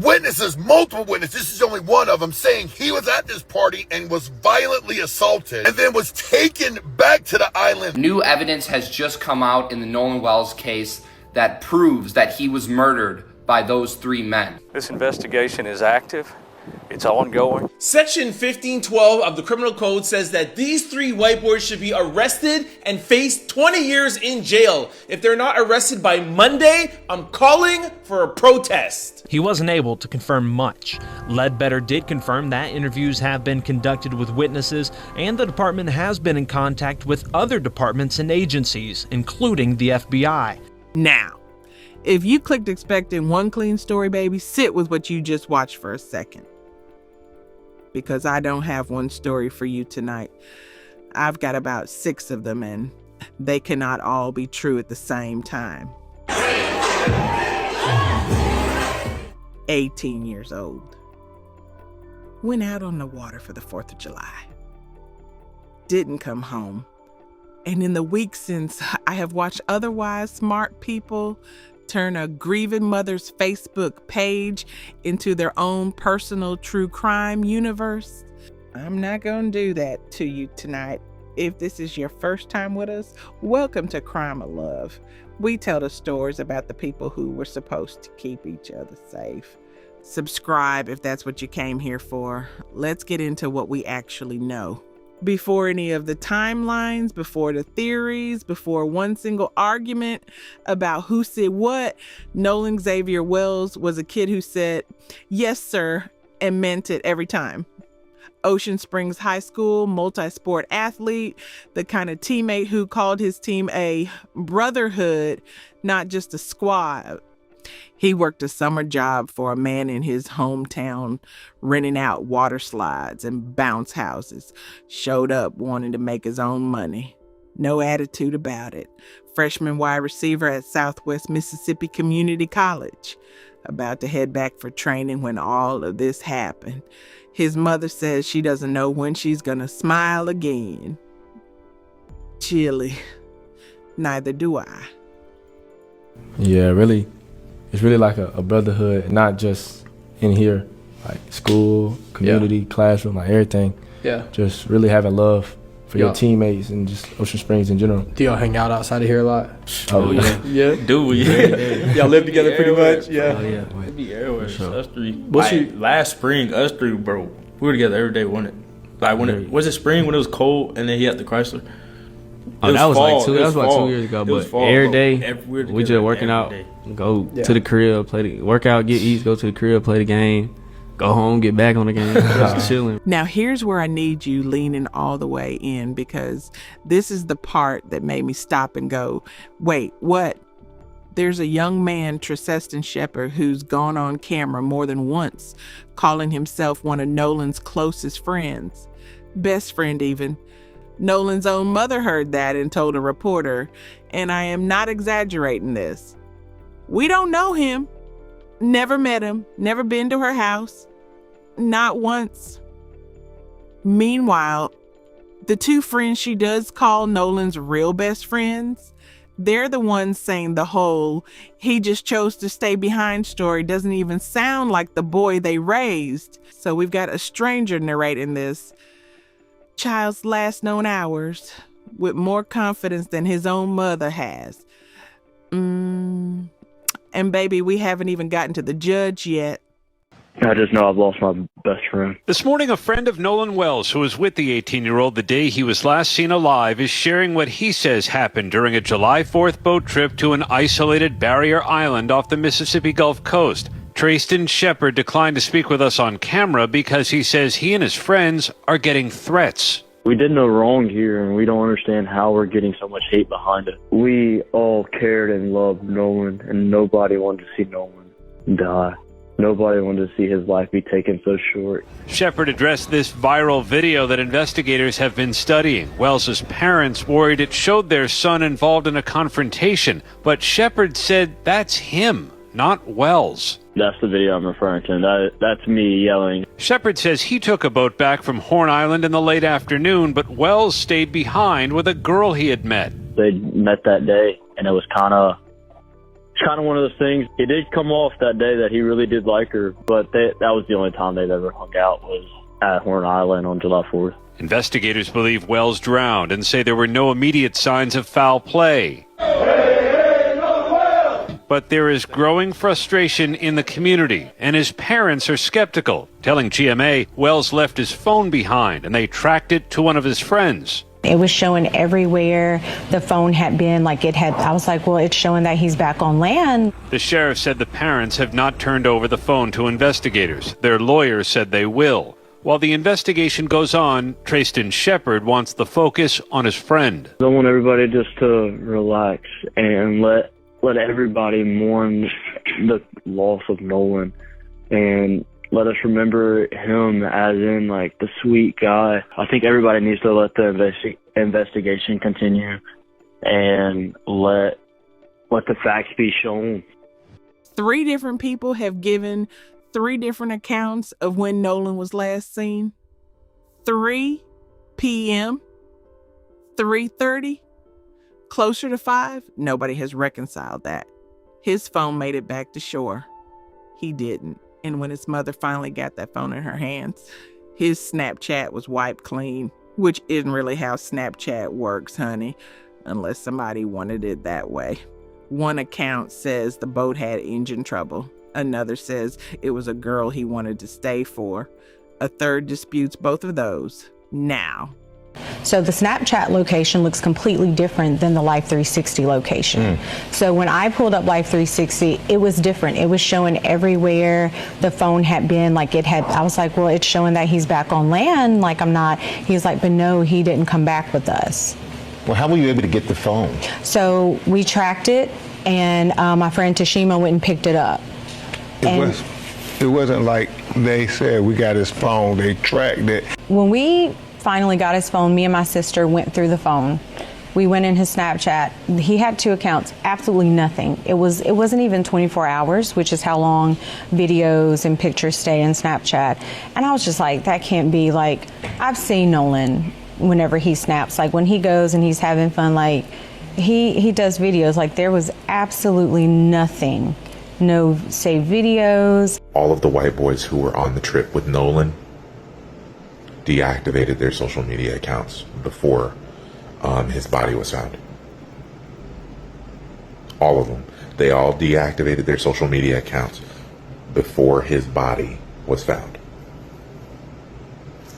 Witnesses, multiple witnesses, this is only one of them, saying he was at this party and was violently assaulted and then was taken back to the island. New evidence has just come out in the Nolan Wells case that proves that he was murdered by those three men. This investigation is active. It's ongoing. Section 1512 of the Criminal Code says that these three white boys should be arrested and face 20 years in jail. If they're not arrested by Monday, I'm calling for a protest. He wasn't able to confirm much. Ledbetter did confirm that interviews have been conducted with witnesses, and the department has been in contact with other departments and agencies, including the FBI. Now, if you clicked expecting one clean story, baby, sit with what you just watched for a second. Because I don't have one story for you tonight. I've got about 6 of them, and they cannot all be true at the same time. 18 years old. Went out on the water for the 4th of July. Didn't come home. And in the week since, I have watched otherwise smart people turn a grieving mother's Facebook page into their own personal true crime universe. I'm not going to do that to you tonight. If this is your first time with us, welcome to Crime of Love. We tell the stories about the people who were supposed to keep each other safe. Subscribe if that's what you came here for. Let's get into what we actually know. Before any of the timelines, before the theories, before one single argument about who said what, Nolan Xavier Wells was a kid who said, "Yes, sir," and meant it every time. Ocean Springs High School, multi-sport athlete, the kind of teammate who called his team a brotherhood, not just a squad. He worked a summer job for a man in his hometown, renting out water slides and bounce houses. Showed up wanting to make his own money. No attitude about it. Freshman wide receiver at Southwest Mississippi Community College. About to head back for training when all of this happened. His mother says she doesn't know when she's gonna smile again. Chilly. Neither do I. Yeah, really. It's really like a brotherhood, not just in here, like school, community, classroom, like everything. Yeah. Just really having love for your teammates and just Ocean Springs in general. Do y'all hang out outside of here a lot? Oh, yeah. Yeah. Do we? Y'all live together pretty much? Yeah. Oh, yeah. We be everywhere. Sure. Us three. Last spring, us three, bro, we were together every day, wasn't it? Like when it was it spring when it was cold and then he had the Chrysler? Oh, that was like 2 years ago. But every day, we just working out, go to the crib, workout, get eats, go to the crib, play the game, go home, get back on the game, just chilling. Now, here's where I need you leaning all the way in, because this is the part that made me stop and go, wait, what? There's a young man, Treseston Shepard, who's gone on camera more than once, calling himself one of Nolan's closest friends. Best friend, even. Nolan's own mother heard that and told a reporter, and I am not exaggerating this. We don't know him. Never met him. Never been to her house. Not once. Meanwhile, the 2 friends she does call Nolan's real best friends, they're the ones saying the whole "he just chose to stay behind" story doesn't even sound like the boy they raised. So we've got a stranger narrating this child's last known hours with more confidence than his own mother has. And baby, we haven't even gotten to the judge yet. I just know I've lost my best friend. This morning, a friend of Nolan Wells, who was with the 18-year-old the day he was last seen alive, is sharing what he says happened during a July 4th boat trip to an isolated barrier island off the Mississippi Gulf Coast. Treseston Shepard declined to speak with us on camera because he says he and his friends are getting threats. We did no wrong here, and we don't understand how we're getting so much hate behind it. We all cared and loved Nolan, and nobody wanted to see Nolan die. Nobody wanted to see his life be taken so short. Shepard addressed this viral video that investigators have been studying. Wells's parents worried it showed their son involved in a confrontation, but Shepard said that's him, not Wells. That's the video I'm referring to. That's me yelling. Shepard says he took a boat back from Horn Island in the late afternoon, but Wells stayed behind with a girl he had met. They met that day, and it was kind of It's kind of one of those things. It did come off that day that he really did like her, but that was the only time they've ever hung out was at Horn Island on July 4th. Investigators believe Wells drowned and say there were no immediate signs of foul play. But there is growing frustration in the community, and his parents are skeptical, telling GMA Wells left his phone behind and they tracked it to one of his friends. It was showing everywhere the phone had been, I was like, well, it's showing that he's back on land. The sheriff said the parents have not turned over the phone to investigators. Their lawyers said they will. While the investigation goes on, Trayston Shepard wants the focus on his friend. I want everybody just to relax and let everybody mourn the loss of Nolan, and let us remember him as in the sweet guy. I think everybody needs to let the investigation continue and let the facts be shown. 3 different people have given 3 different accounts of when Nolan was last seen. 3 p.m., 3:30, closer to 5. Nobody has reconciled that. His phone made it back to shore. He didn't. And when his mother finally got that phone in her hands, his Snapchat was wiped clean, which isn't really how Snapchat works, honey, unless somebody wanted it that way. One account says the boat had engine trouble. Another says it was a girl he wanted to stay for. A third disputes both of those now. So the Snapchat location looks completely different than the Life 360 location. So when I pulled up Life 360, it was different. It was showing everywhere the phone had been, I was like, well, it's showing that he's back on land, he was like, but no, he didn't come back with us. Well, how were you able to get the phone? So we tracked it, and my friend Tashima went and picked it up. It wasn't like they said we got his phone, they tracked it. When we finally got his phone, me and my sister went through the phone. We went in his Snapchat. He had 2 accounts, absolutely nothing. It wasn't even 24 hours, which is how long videos and pictures stay in Snapchat. And I was just like, that can't be. I've seen Nolan whenever he snaps, when he goes and he's having fun, he does videos. There was absolutely nothing. No saved videos. All of the white boys who were on the trip with Nolan deactivated their social media accounts before his body was found. All of them. They all deactivated their social media accounts before his body was found.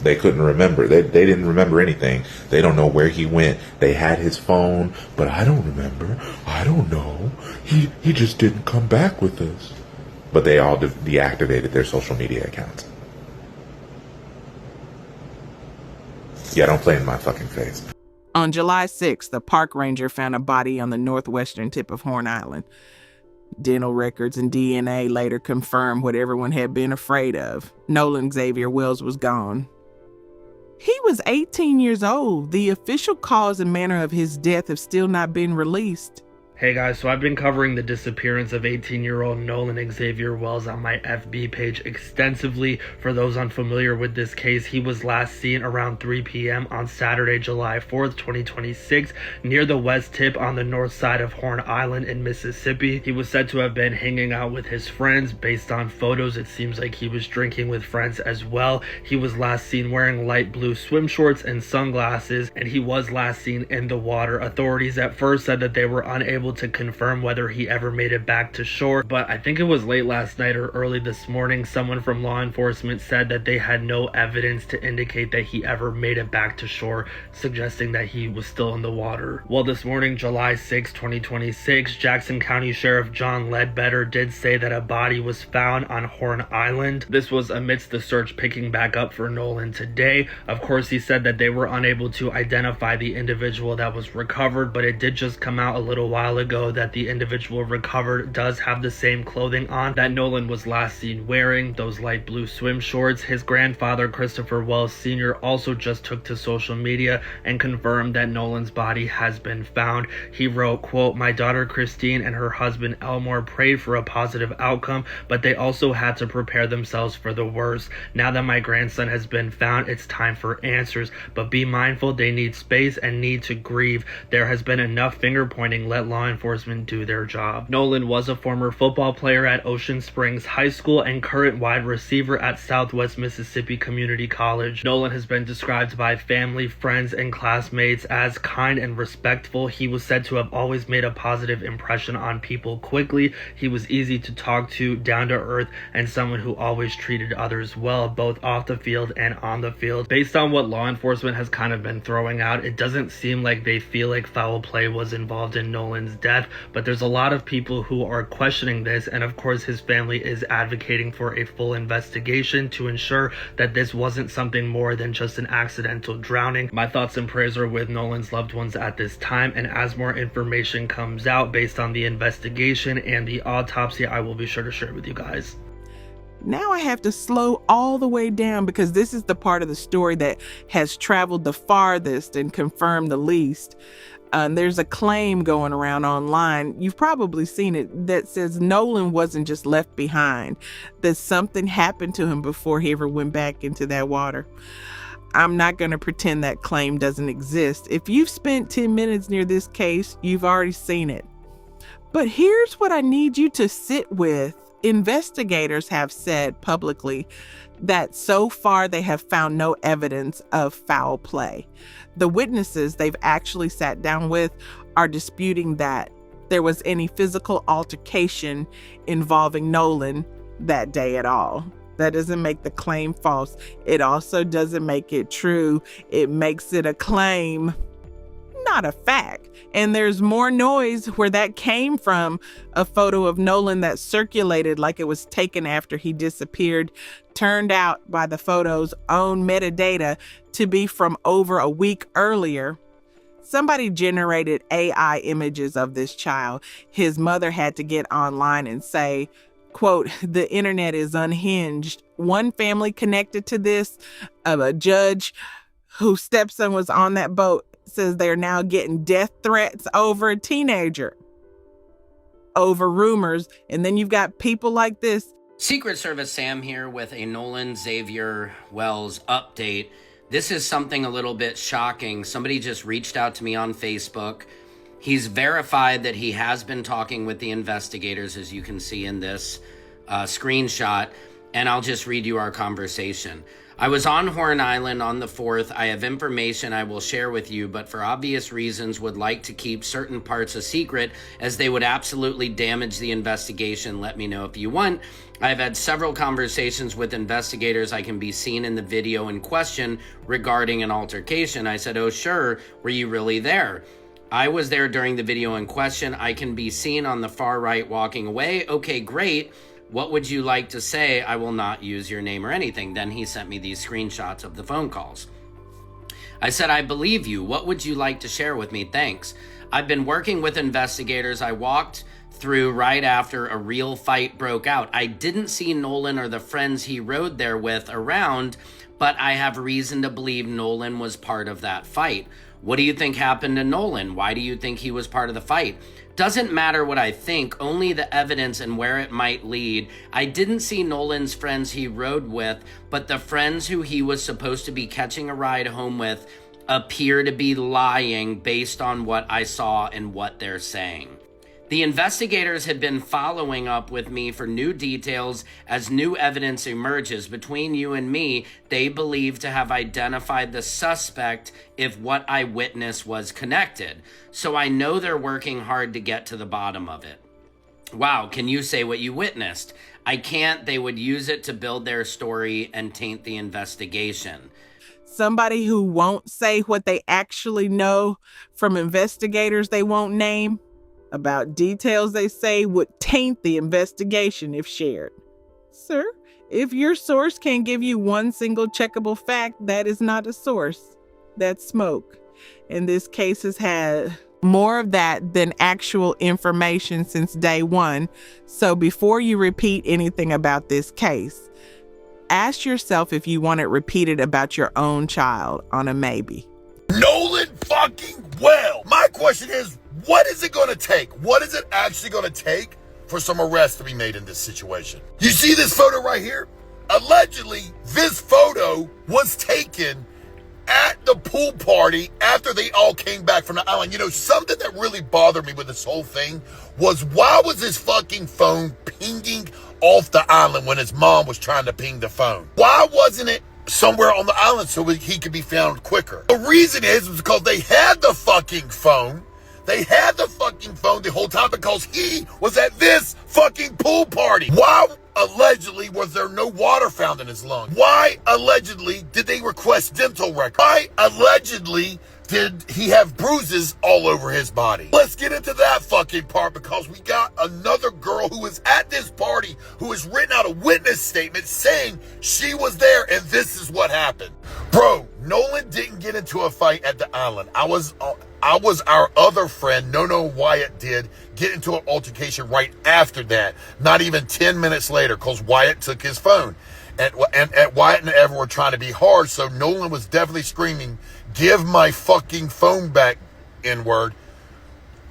They couldn't remember. They didn't remember anything. They don't know where he went. They had his phone, but I don't remember. I don't know. He just didn't come back with us. But they all deactivated their social media accounts. Yeah, don't play in my fucking face. On July 6th, the park ranger found a body on the northwestern tip of Horn Island. Dental records and DNA later confirmed what everyone had been afraid of. Nolan Xavier Wells was gone. He was 18 years old. The official cause and manner of his death have still not been released. Hey guys, so I've been covering the disappearance of 18-year-old Nolan Xavier Wells on my FB page extensively. For those unfamiliar with this case, he was last seen around 3 p.m. on Saturday, July 4th, 2026, near the west tip on the north side of Horn Island in Mississippi. He was said to have been hanging out with his friends. Based on photos, it seems like he was drinking with friends as well. He was last seen wearing light blue swim shorts and sunglasses, and he was last seen in the water. Authorities at first said that they were unable to confirm whether he ever made it back to shore, but I think it was late last night or early this morning, someone from law enforcement said that they had no evidence to indicate that he ever made it back to shore, suggesting that he was still in the water. Well, this morning, July 6, 2026, Jackson County Sheriff John Ledbetter did say that a body was found on Horn Island. This was amidst the search picking back up for Nolan today. Of course, he said that they were unable to identify the individual that was recovered, but it did just come out a little while ago that the individual recovered does have the same clothing on that Nolan was last seen wearing, those light blue swim shorts. His grandfather, Christopher Wells Sr., also just took to social media and confirmed that Nolan's body has been found. He wrote, quote, "My daughter Christine and her husband Elmore prayed for a positive outcome, but they also had to prepare themselves for the worst. Now that my grandson has been found, it's time for answers, but be mindful they need space and need to grieve. There has been enough finger pointing, let law law enforcement do their job. Nolan was a former football player at Ocean Springs High School and current wide receiver at Southwest Mississippi Community College. Nolan has been described by family, friends, and classmates as kind and respectful. He was said to have always made a positive impression on people quickly. He was easy to talk to, down to earth, and someone who always treated others well, both off the field and on the field. Based on what law enforcement has kind of been throwing out, it doesn't seem like they feel like foul play was involved in Nolan's death, but there's a lot of people who are questioning this, and of course his family is advocating for a full investigation to ensure that this wasn't something more than just an accidental drowning. My thoughts and prayers are with Nolan's loved ones at this time, and as more information comes out based on the investigation and the autopsy, I will be sure to share it with you guys. Now I have to slow all the way down because this is the part of the story that has traveled the farthest and confirmed the least. There's a claim going around online, you've probably seen it, that says Nolan wasn't just left behind, that something happened to him before he ever went back into that water. I'm not going to pretend that claim doesn't exist. If you've spent 10 minutes near this case, you've already seen it. But here's what I need you to sit with. Investigators have said publicly that so far they have found no evidence of foul play. The witnesses they've actually sat down with are disputing that there was any physical altercation involving Nolan that day at all. That doesn't make the claim false. It also doesn't make it true. It makes it a claim, not a fact. And there's more noise where that came from. A photo of Nolan that circulated like it was taken after he disappeared turned out by the photo's own metadata to be from over a week earlier. Somebody generated AI images of this child. His mother had to get online and say, quote, "The internet is unhinged." One family connected to this, a judge whose stepson was on that boat, says they're now getting death threats over a teenager, over rumors. And then you've got people like this. Secret Service Sam here with a Nolan Xavier Wells update. This is something a little bit shocking. Somebody just reached out to me on Facebook. He's verified that he has been talking with the investigators, as you can see in this screenshot, and I'll just read you our conversation. "I was on Horn Island on the 4th. I have information I will share with you, but for obvious reasons would like to keep certain parts a secret as they would absolutely damage the investigation. Let me know if you want. I've had several conversations with investigators. I can be seen in the video in question regarding an altercation." I said, "Oh, sure. Were you really there?" "I was there during the video in question. I can be seen on the far right walking away." "Okay, great. What would you like to say? I will not use your name or anything." Then he sent me these screenshots of the phone calls. I said, "I believe you. What would you like to share with me? Thanks. I've been working with investigators. I walked through right after a real fight broke out. I didn't see Nolan or the friends he rode there with around, but I have reason to believe Nolan was part of that fight. What do you think happened to Nolan? Why do you think he was part of the fight? Doesn't matter what I think, only the evidence and where it might lead. I didn't see Nolan's friends he rode with, but the friends who he was supposed to be catching a ride home with appear to be lying based on what I saw and what they're saying. The investigators had been following up with me for new details as new evidence emerges. Between you and me, they believe to have identified the suspect if what I witnessed was connected. So I know they're working hard to get to the bottom of it." Wow, can you say what you witnessed? I can't. They would use it to build their story and taint the investigation. Somebody who won't say what they actually know from investigators they won't name about details they say would taint the investigation if shared. Sir, if your source can't give you one single checkable fact, that is not a source. That's smoke. And this case has had more of that than actual information since day one. So before you repeat anything about this case, ask yourself if you want it repeated about your own child on a maybe. Nolan fucking Well. My question is, what is it going to take? What is it actually going to take for some arrests to be made in this situation? You see this photo right here? Allegedly, this photo was taken at the pool party after they all came back from the island. You know, something that really bothered me with this whole thing was, why was his fucking phone pinging off the island when his mom was trying to ping the phone? Why wasn't it somewhere on the island so he could be found quicker? The reason is because they had the fucking phone. They had the fucking phone the whole time because he was at this fucking pool party. Why, allegedly, was there no water found in his lungs? Why, allegedly, did they request dental records? Why, allegedly, did he have bruises all over his body? Let's get into that fucking part, because we got another girl who was at this party who has written out a witness statement saying she was there and this is what happened. Bro, Nolan didn't get into a fight at the island. I was our other friend, Nolan Wyatt, did get into an altercation right after that, not even 10 minutes later, because Wyatt took his phone. And Wyatt and Evan were trying to be hard, so Nolan was definitely screaming, "Give my fucking phone back, N-word.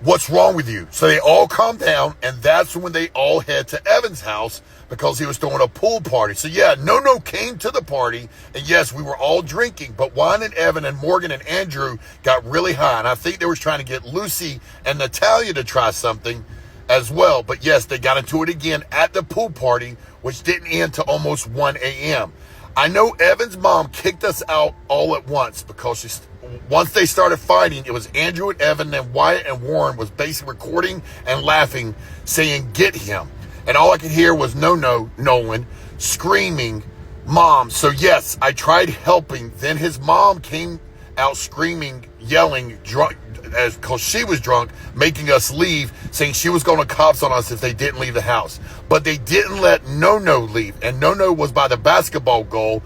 What's wrong with you?" So they all calmed down, and that's when they all head to Evan's house because he was throwing a pool party. So yeah, No came to the party, and yes, we were all drinking, but Juan and Evan and Morgan and Andrew got really high, and I think they were trying to get Lucy and Natalia to try something as well. But yes, they got into it again at the pool party, which didn't end till almost 1 a.m. I know Evan's mom kicked us out all at once because once they started fighting, it was Andrew and Evan, and Wyatt and Warren was basically recording and laughing, saying, "Get him." And all I could hear was Nolan screaming, "Mom." So yes, I tried helping. Then his mom came out screaming, yelling, drunk, because she was drunk, making us leave, saying she was going to cops on us if they didn't leave the house. But they didn't let No leave, and No was by the basketball goal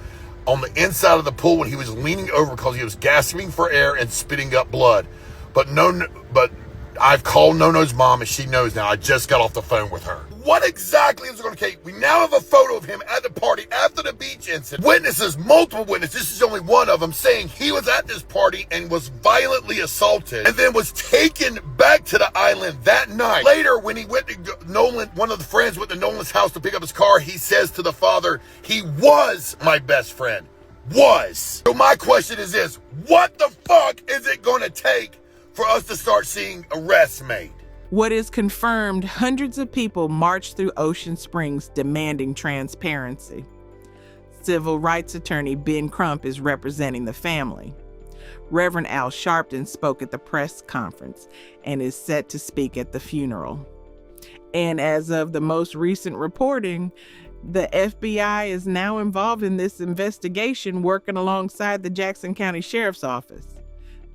on the inside of the pool when he was leaning over because he was gasping for air and spitting up blood. But I've called No's mom, and she knows now. I just got off the phone with her. What exactly is going to take? We now have a photo of him at the party after the beach incident. Witnesses, multiple witnesses, this is only one of them, saying he was at this party and was violently assaulted and then was taken back to the island that night. Later, when he went to Nolan, one of the friends went to Nolan's house to pick up his car, he says to the father, "He was my best friend." Was. So my question is this: what the fuck is it going to take for us to start seeing arrests made? What is confirmed, hundreds of people marched through Ocean Springs demanding transparency. Civil rights attorney Ben Crump is representing the family. Reverend Al Sharpton spoke at the press conference and is set to speak at the funeral. And as of the most recent reporting, the FBI is now involved in this investigation, working alongside the Jackson County Sheriff's Office.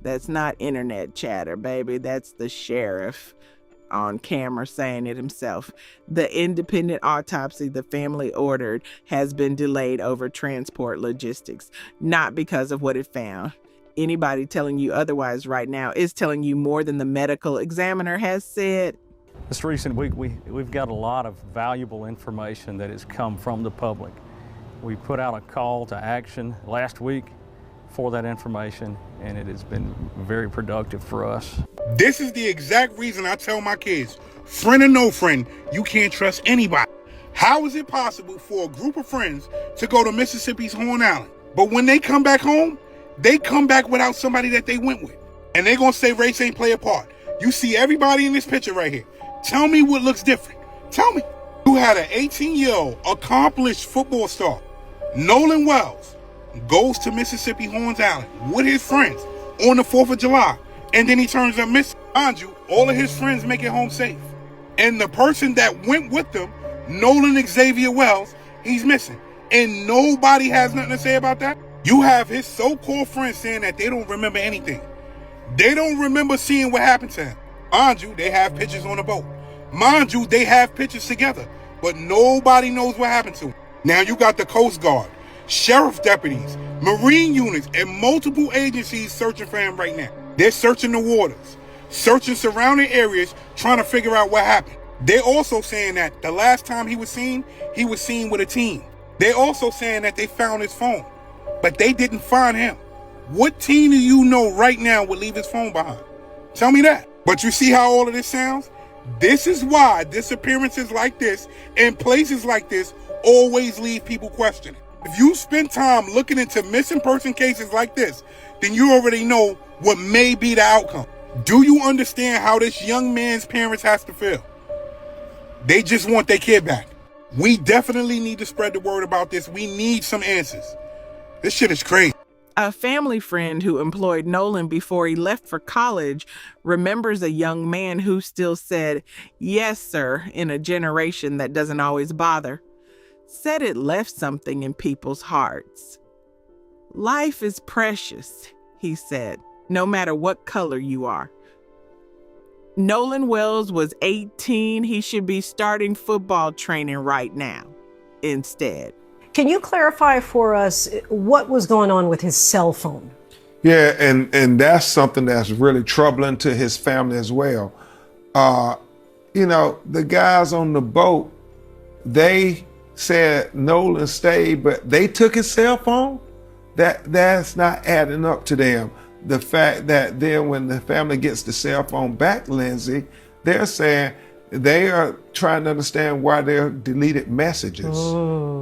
That's not internet chatter, baby. That's the sheriff on camera saying it himself. The independent autopsy the family ordered has been delayed over transport logistics, not because of what it found. Anybody telling you otherwise right now is telling you more than the medical examiner has said. This recent week, we've got a lot of valuable information that has come from the public. We put out a call to action last week for that information, and it has been very productive for us. This is the exact reason I tell my kids, friend or no friend, you can't trust anybody. How is it possible for a group of friends to go to Mississippi's Horn Island, but when they come back home, they come back without somebody that they went with? And they're going to say race ain't play a part. You see everybody in this picture right here. Tell me what looks different. Tell me. You had an 18-year-old accomplished football star, Nolan Wells, goes to Mississippi Horns Island with his friends on the 4th of July, and then he turns up missing. Mind you, all of his friends make it home safe. And the person that went with them, Nolan Xavier Wells, he's missing. And nobody has nothing to say about that. You have his so-called friends saying that they don't remember anything. They don't remember seeing what happened to him. Mind you, they have pictures on the boat. Mind you, they have pictures together, but nobody knows what happened to him. Now you got the Coast Guard, sheriff deputies, Marine units, and multiple agencies searching for him right now. They're searching the waters, searching surrounding areas, trying to figure out what happened. They're also saying that the last time he was seen with a team. They're also saying that they found his phone, but they didn't find him. What team do you know right now would leave his phone behind? Tell me that. But you see how all of this sounds? This is why disappearances like this and places like this always leave people questioning. If you spend time looking into missing person cases like this, then you already know what may be the outcome. Do you understand how this young man's parents has to feel? They just want their kid back. We definitely need to spread the word about this. We need some answers. This shit is crazy. A family friend who employed Nolan before he left for college remembers a young man who still said, "Yes, sir," in a generation that doesn't always bother. Said it left something in people's hearts. "Life is precious," he said, "no matter what color you are." Nolan Wells was 18. He should be starting football training right now instead. Can you clarify for us what was going on with his cell phone? Yeah, and that's something that's really troubling to his family as well. You know, the guys on the boat, they said Nolan stayed, but they took his cell phone. That's not adding up to them. The fact that then when the family gets the cell phone back, Lindsay, they're saying they are trying to understand why they're deleted messages.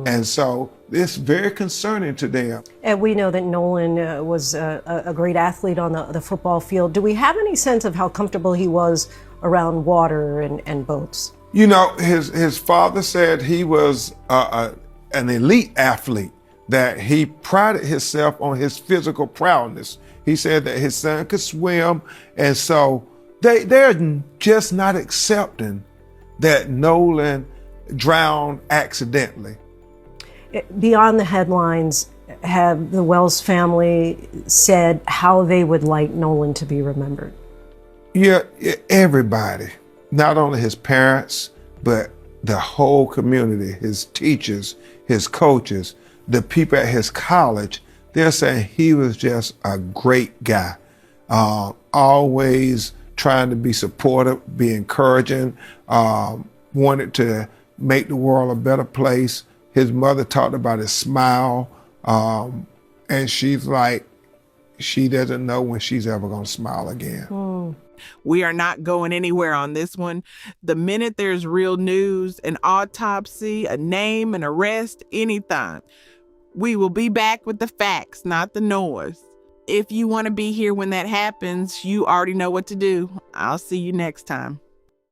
And so it's very concerning to them. And we know that Nolan was a great athlete on the football field. Do we have any sense of how comfortable he was around water and boats? You know, his father said he was an elite athlete, that he prided himself on his physical prowess. He said that his son could swim, and so they're just not accepting that Nolan drowned accidentally. Beyond the headlines, have the Wells family said how they would like Nolan to be remembered? Yeah, everybody, not only his parents, but the whole community, his teachers, his coaches, the people at his college, they're saying he was just a great guy. Always trying to be supportive, be encouraging, wanted to make the world a better place. His mother talked about his smile, and she's like, she doesn't know when she's ever going to smile again. We are not going anywhere on this one. The minute there's real news, an autopsy, a name, an arrest, anything, we will be back with the facts, not the noise. If you want to be here when that happens, you already know what to do. I'll see you next time.